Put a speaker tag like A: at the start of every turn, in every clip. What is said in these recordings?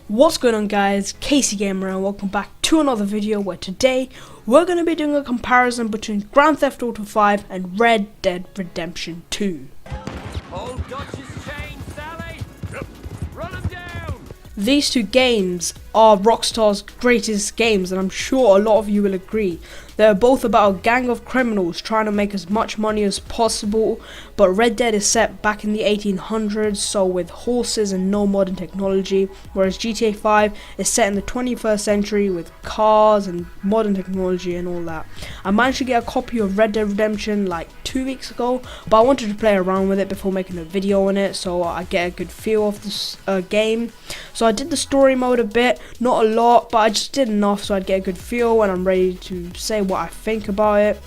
A: What's going on, guys? Casey Gamer and welcome back to another video where today we're going to be doing a comparison between Grand Theft Auto 5 and Red Dead Redemption 2.
B: Hold Dutch's chain, Sally! Run him down!
A: These two games are Rockstar's greatest games, and I'm sure a lot of you will agree. They're both about a gang of criminals trying to make as much money as possible, but Red Dead is set back in the 1800s, so with horses and no modern technology, whereas GTA 5 is set in the 21st century with cars and modern technology and all that. I managed to get a copy of Red Dead Redemption like 2 weeks ago, but I wanted to play around with it before making a video on it so I get a good feel of this game. So I did the story mode a bit, not a lot, but I just did enough so I'd get a good feel and I'm ready to say what I think about it.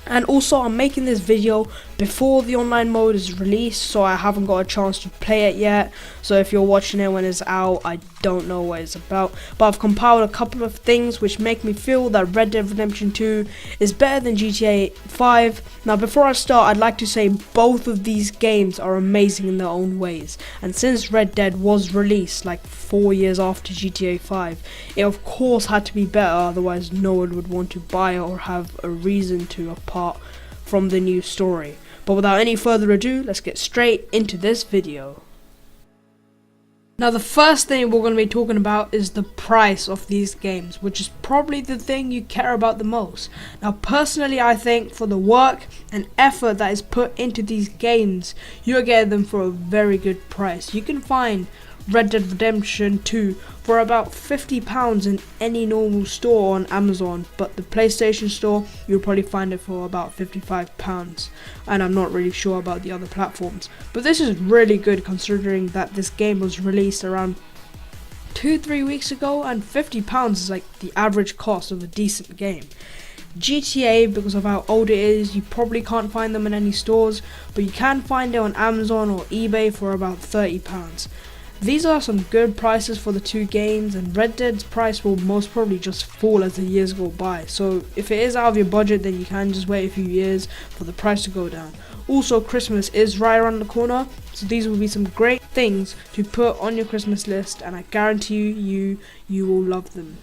A: And also, I'm making this video before the online mode is released, so I haven't got a chance to play it yet. So if you're watching it when it's out, I don't know what it's about. But I've compiled a couple of things which make me feel that Red Dead Redemption 2 is better than GTA 5. Now, before I start, I'd like to say both of these games are amazing in their own ways. And since Red Dead was released like 4 years after GTA 5, it of course had to be better, otherwise no one would want to buy it or have a reason to apart from the new story. But without any further ado, let's get straight into this video. Now, the first thing we're going to be talking about is the price of these games, which is probably the thing you care about the most. Now, personally, I think for the work and effort that is put into these games, you're getting them for a very good price. You can find Red Dead Redemption 2 for about £50 in any normal store on Amazon, but the PlayStation store you'll probably find it for about £55, and I'm not really sure about the other platforms. But this is really good considering that this game was released around 2-3 weeks ago, and £50 is like the average cost of a decent game. GTA, because of how old it is, you probably can't find them in any stores, but you can find it on Amazon or eBay for about £30. These are some good prices for the two games, and Red Dead's price will most probably just fall as the years go by. So if it is out of your budget, then you can just wait a few years for the price to go down. Also, Christmas is right around the corner, so these will be some great things to put on your Christmas list, and I guarantee you will love them.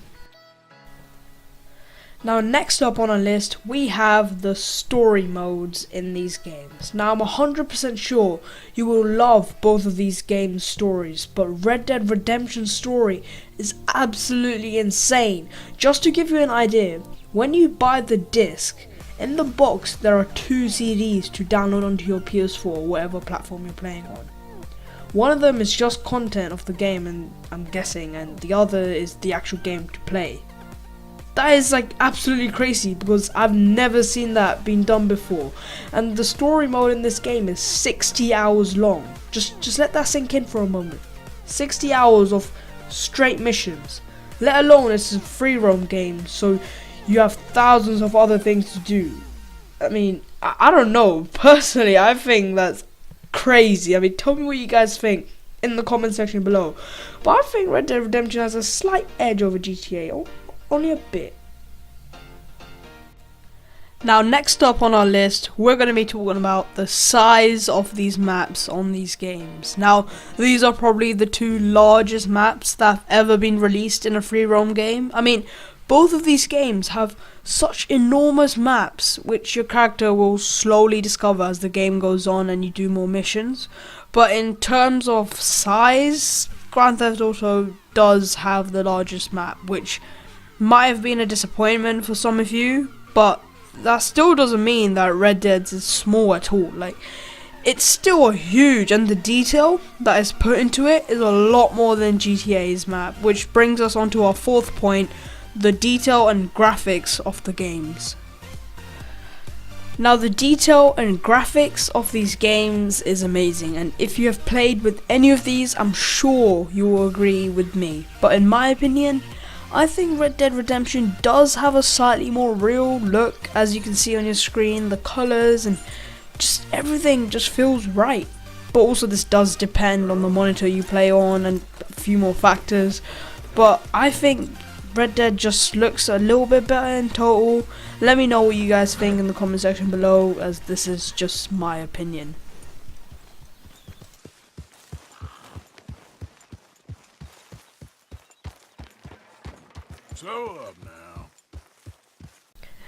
A: Now, next up on our list, we have the story modes in these games. Now, I'm 100% sure you will love both of these games' stories, but Red Dead Redemption's story is absolutely insane. Just to give you an idea, when you buy the disc, in the box there are 2 CDs to download onto your PS4 or whatever platform you're playing on. One of them is just content of the game, and I'm guessing, and the other is the actual game to play. That is like absolutely crazy because I've never seen that being done before. And the story mode in this game is 60 hours long. Just let that sink in for a moment. 60 hours of straight missions. Let alone it's a free roam game, so you have thousands of other things to do. I mean, I don't know. Personally, I think that's crazy. I mean, tell me what you guys think in the comment section below. But I think Red Dead Redemption has a slight edge over GTA. Only a bit. Now, next up on our list, we're going to be talking about the size of these maps on these games. Now, these are probably the two largest maps that have ever been released in a free roam game. I mean, both of these games have such enormous maps, which your character will slowly discover as the game goes on and you do more missions. But in terms of size, Grand Theft Auto does have the largest map, which might have been a disappointment for some of you, but that still doesn't mean that Red Dead's is small at all. Like, it's still huge, and the detail that is put into it is a lot more than GTA's map, which brings us on to our fourth point, the detail and graphics of the games. Now, the detail and graphics of these games is amazing, and if you have played with any of these, I'm sure you will agree with me. But in my opinion, I think Red Dead Redemption does have a slightly more real look. As you can see on your screen, the colours and just everything just feels right. But also this does depend on the monitor you play on and a few more factors. But I think Red Dead just looks a little bit better in total. Let me know what you guys think in the comment section below, as this is just my opinion.
C: Slow up now.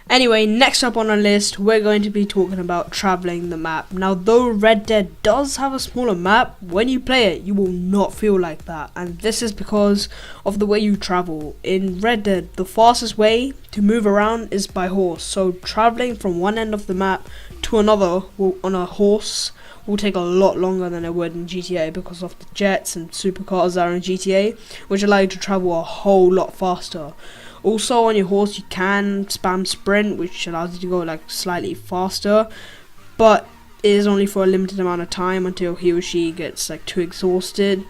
A: Anyway, next up on our list, we're going to be talking about traveling the map. Now, though Red Dead does have a smaller map, when you play it, you will not feel like that. And this is because of the way you travel. In Red Dead, the fastest way to move around is by horse. So traveling from one end of the map to another on a horse will take a lot longer than it would in GTA because of the jets and supercars that are in GTA, which allow you to travel a whole lot faster. Also, on your horse you can spam sprint, which allows you to go like slightly faster, but it is only for a limited amount of time until he or she gets like too exhausted,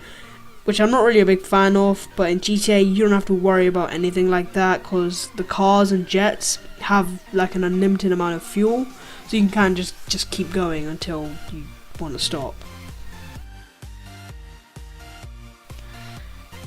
A: which I'm not really a big fan of. But in GTA you don't have to worry about anything like that because the cars and jets have like an unlimited amount of fuel, so you can just keep going until you want to stop.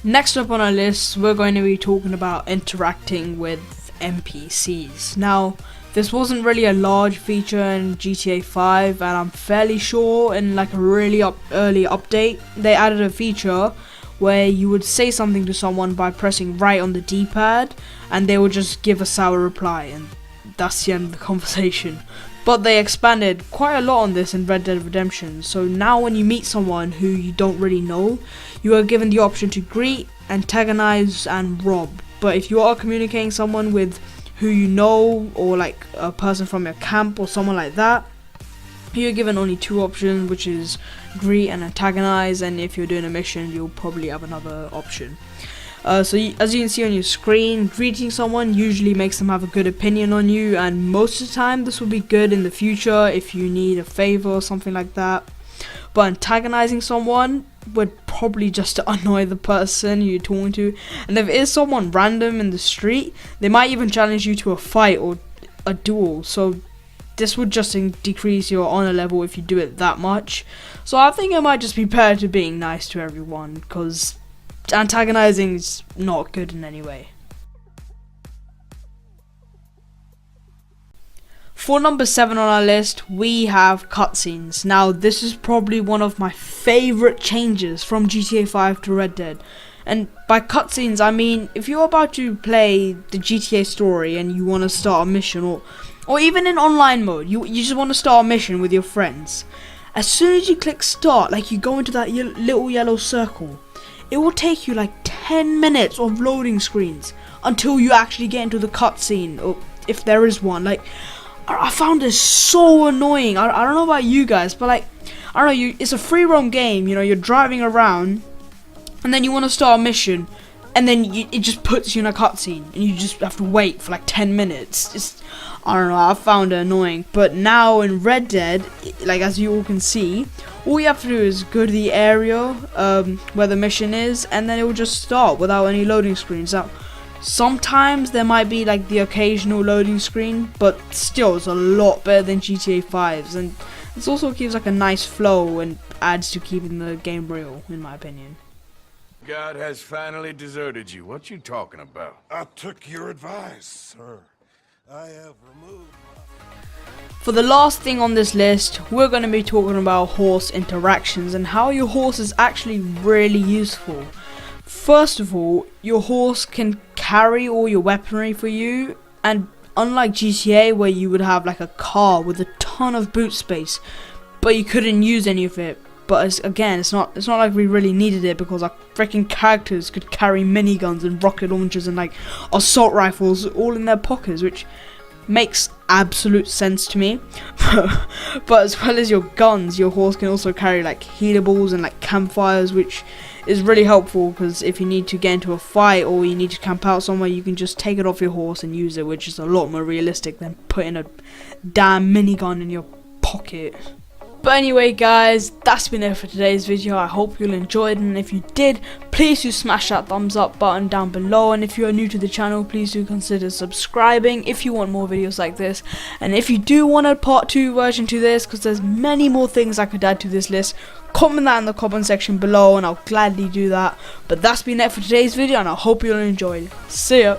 A: Next up on our list, we're going to be talking about interacting with NPCs. Now, this wasn't really a large feature in GTA 5, and I'm fairly sure in like a really early update, they added a feature where you would say something to someone by pressing right on the D-pad, and they would just give a sour reply, and that's the end of the conversation. But they expanded quite a lot on this in Red Dead Redemption, so now when you meet someone who you don't really know, you are given the option to greet, antagonize, and rob. But if you are communicating someone with who you know, or like a person from your camp or someone like that, you're given only two options, which is greet and antagonize, and if you're doing a mission, you'll probably have another option. As you can see on your screen, greeting someone usually makes them have a good opinion on you, and most of the time this will be good in the future if you need a favor or something like that. But antagonizing someone would probably just annoy the person you're talking to, and if it is someone random in the street, they might even challenge you to a fight or a duel, so this would just decrease your honor level if you do it that much. So I think it might just be better to being nice to everyone, because antagonizing is not good in any way. For number 7 on our list, we have cutscenes. Now, this is probably one of my favorite changes from GTA 5 to Red Dead. And by cutscenes, I mean if you're about to play the GTA story and you want to start a mission, or even in online mode, you just want to start a mission with your friends. As soon as you click start, like you go into that little yellow circle, it will take you like 10 minutes of loading screens until you actually get into the cutscene, or if there is one. Like, I found this so annoying. I don't know about you guys, but like, I don't know, it's a free roam game, you know, you're driving around, and then you want to start a mission, and then it just puts you in a cutscene, and you just have to wait for like 10 minutes. I don't know, I found it annoying. But now in Red Dead, like as you all can see, all you have to do is go to the area where the mission is, and then it will just start without any loading screens. Now, sometimes there might be like the occasional loading screen, but still it's a lot better than GTA 5's, and this also keeps like a nice flow and adds to keeping the game real, in my opinion.
C: God has finally deserted you. What you talking about?
D: I took your advice, sir. I have removed
A: For the last thing on this list, we're going to be talking about horse interactions and how your horse is actually really useful. First of all, your horse can carry all your weaponry for you, and unlike GTA where you would have like a car with a ton of boot space, but you couldn't use any of it. But it's not like we really needed it, because our freaking characters could carry miniguns and rocket launchers and like assault rifles all in their pockets, which makes absolute sense to me. But as well as your guns, your horse can also carry like healables and like campfires, which is really helpful, because if you need to get into a fight or you need to camp out somewhere, you can just take it off your horse and use it, which is a lot more realistic than putting a damn minigun in your pocket. But anyway guys, that's been it for today's video. I hope you'll enjoy it, and if you did, please do smash that thumbs up button down below, and if you are new to the channel, please do consider subscribing if you want more videos like this. And if you do want a part 2 version to this, because there's many more things I could add to this list, comment that in the comment section below and I'll gladly do that. But that's been it for today's video, and I hope you'll enjoy it. See ya!